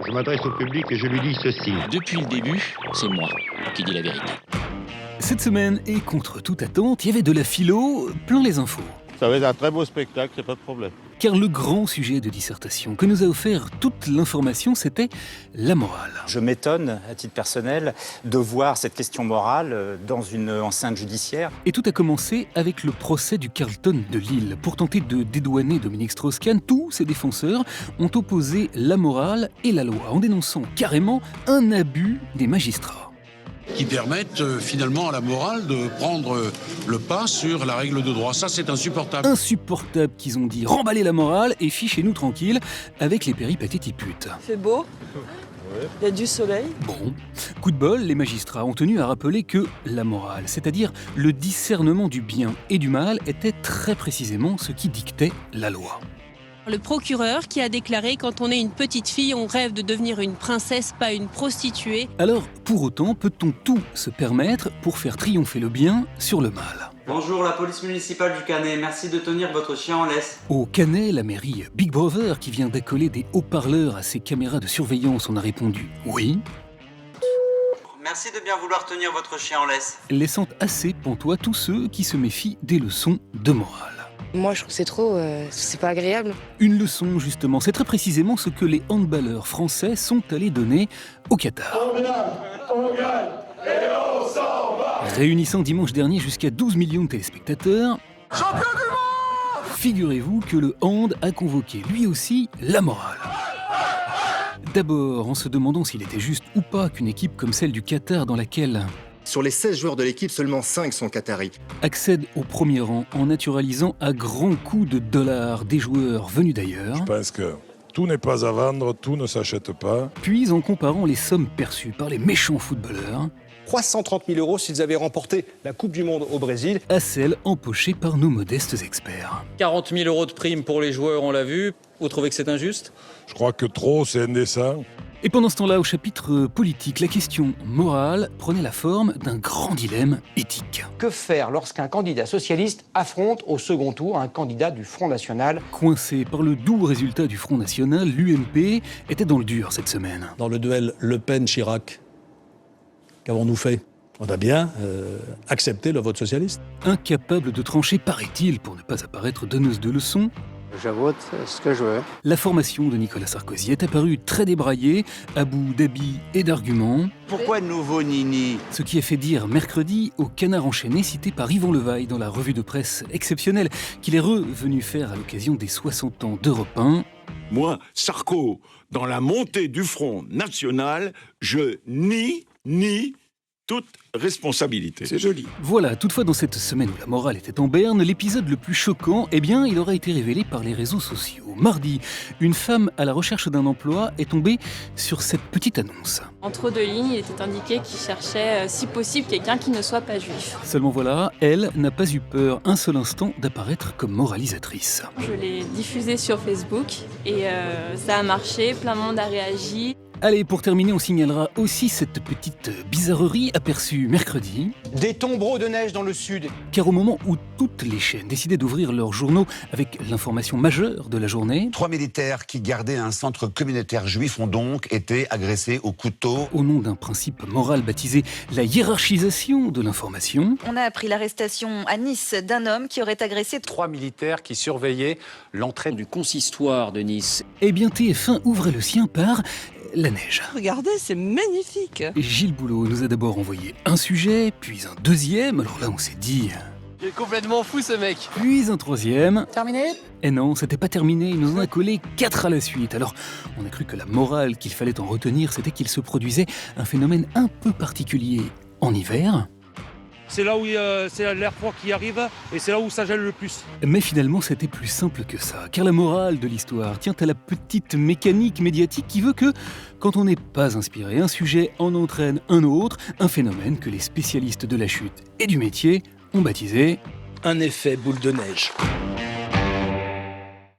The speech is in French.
Je m'adresse au public et je lui dis ceci. Depuis le début, c'est moi qui dis la vérité. Cette semaine, et contre toute attente, il y avait de la philo, plein les infos. Ça va être un très beau spectacle, c'est pas de problème. Car le grand sujet de dissertation que nous a offert toute l'information, c'était la morale. Je m'étonne, à titre personnel, de voir cette question morale dans une enceinte judiciaire. Et tout a commencé avec le procès du Carlton de Lille. Pour tenter de dédouaner Dominique Strauss-Kahn, tous ses défenseurs ont opposé la morale et la loi, en dénonçant carrément un abus des magistrats. Qui permettent finalement à la morale de prendre le pas sur la règle de droit. Ça, c'est insupportable. Insupportable qu'ils ont dit. Remballer la morale et fichez-nous tranquilles avec les péripathétiputes. Il fait beau, il y a du soleil. Bon, coup de bol, les magistrats ont tenu à rappeler que la morale, c'est-à-dire le discernement du bien et du mal, était très précisément ce qui dictait la loi. Le procureur qui a déclaré « Quand on est une petite fille, on rêve de devenir une princesse, pas une prostituée ». Alors, pour autant, peut-on tout se permettre pour faire triompher le bien sur le mal ? Bonjour, la police municipale du Canet, merci de tenir votre chien en laisse. Au Canet, la mairie Big Brother, qui vient d'accoler des haut-parleurs à ses caméras de surveillance, on a répondu « oui ». Merci de bien vouloir tenir votre chien en laisse. Laissant assez pantois tous ceux qui se méfient des leçons de morale. Moi, je trouve que c'est trop, c'est pas agréable. Une leçon, justement, c'est très précisément ce que les handballeurs français sont allés donner au Qatar. On gagne et on s'en va. Réunissant dimanche dernier jusqu'à 12 millions de téléspectateurs, Champion du monde. Figurez-vous que le hand a convoqué lui aussi la morale. D'abord, en se demandant s'il était juste ou pas qu'une équipe comme celle du Qatar dans laquelle... Sur les 16 joueurs de l'équipe, seulement 5 sont qataris. Accède au premier rang en naturalisant à grands coups de dollars des joueurs venus d'ailleurs. Je pense que tout n'est pas à vendre, tout ne s'achète pas. Puis en comparant les sommes perçues par les méchants footballeurs... 330 000 € s'ils avaient remporté la Coupe du Monde au Brésil. À celles empochées par nos modestes experts. 40 000 € de primes pour les joueurs, on l'a vu. Vous trouvez que c'est injuste ? Je crois que trop, c'est indécent. Et pendant ce temps-là, au chapitre politique, la question morale prenait la forme d'un grand dilemme éthique. Que faire lorsqu'un candidat socialiste affronte au second tour un candidat du Front National ? Coincé par le doux résultat du Front National, l'UMP était dans le dur cette semaine. Dans le duel Le Pen-Chirac, qu'avons-nous fait ? On a bien accepté le vote socialiste. Incapable de trancher, paraît-il, pour ne pas apparaître donneuse de leçons, je vote ce que je veux. La formation de Nicolas Sarkozy est apparue très débraillée, à bout d'habits et d'arguments. Pourquoi de nouveau Nini ? Ce qui a fait dire mercredi au Canard enchaîné cité par Yvan Levaille dans la revue de presse exceptionnelle qu'il est revenu faire à l'occasion des 60 ans d'Europe 1. Moi, Sarko, dans la montée du Front National, je nie toute responsabilité. C'est joli. Voilà, toutefois dans cette semaine où la morale était en berne, l'épisode le plus choquant, il aurait été révélé par les réseaux sociaux. Mardi, une femme à la recherche d'un emploi est tombée sur cette petite annonce. Entre deux lignes, il était indiqué qu'il cherchait, si possible, quelqu'un qui ne soit pas juif. Seulement voilà, elle n'a pas eu peur un seul instant d'apparaître comme moralisatrice. Je l'ai diffusé sur Facebook et ça a marché, plein de monde a réagi. Allez, pour terminer, on signalera aussi cette petite bizarrerie aperçue mercredi. Des tombereaux de neige dans le sud. Car au moment où toutes les chaînes décidaient d'ouvrir leurs journaux avec l'information majeure de la journée... 3 militaires qui gardaient un centre communautaire juif ont donc été agressés au couteau. Au nom d'un principe moral baptisé la hiérarchisation de l'information... On a appris l'arrestation à Nice d'un homme qui aurait agressé 3 militaires qui surveillaient l'entrée du consistoire de Nice. Eh bien, TF1 ouvrait le sien par... la neige. Regardez, c'est magnifique. Gilles Boulot nous a d'abord envoyé un sujet, puis un deuxième, alors là on s'est dit... Il est complètement fou ce mec. Puis un troisième... Terminé ? Et non, c'était pas terminé, il nous en a collé 4 à la suite. Alors, on a cru que la morale qu'il fallait en retenir, c'était qu'il se produisait un phénomène un peu particulier en hiver... C'est là où c'est l'air froid qui arrive et c'est là où ça gèle le plus. Mais finalement, c'était plus simple que ça, car la morale de l'histoire tient à la petite mécanique médiatique qui veut que, quand on n'est pas inspiré, un sujet en entraîne un autre, un phénomène que les spécialistes de la chute et du métier ont baptisé un effet boule de neige.